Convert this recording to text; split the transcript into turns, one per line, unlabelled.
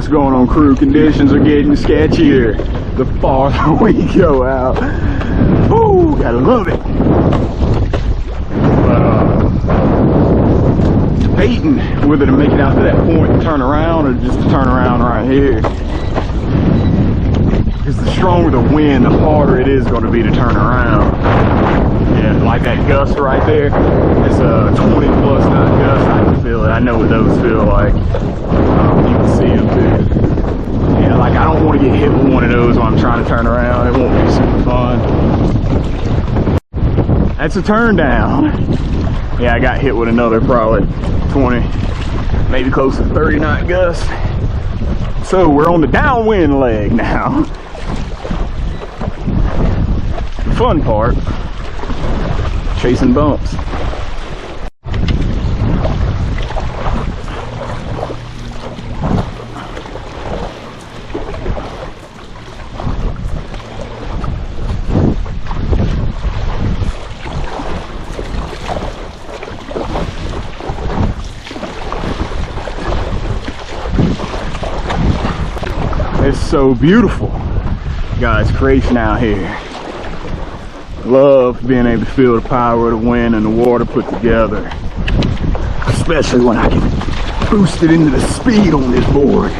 what's going on, crew? Conditions are getting sketchier the farther we go out. Ooh, gotta love it. Debating whether to make it out to that point and turn around, or just to turn around right here. Because the stronger the wind, the harder it is going to be to turn around. Yeah, like that gust right there. It's a 20 plus knot gust. I can feel it. I know what those feel like. You can see them too. Yeah, like I don't want to get hit with one of those when I'm trying to turn around. It won't be super fun. That's a turn down. Yeah, I got hit with another probably 20, maybe close to 30 knot gust. So we're on the downwind leg now. The fun part, chasing bumps. It's so beautiful. God's creation out here. Love being able to feel the power of the wind and the water put together. Especially when I can boost it into the speed on this board.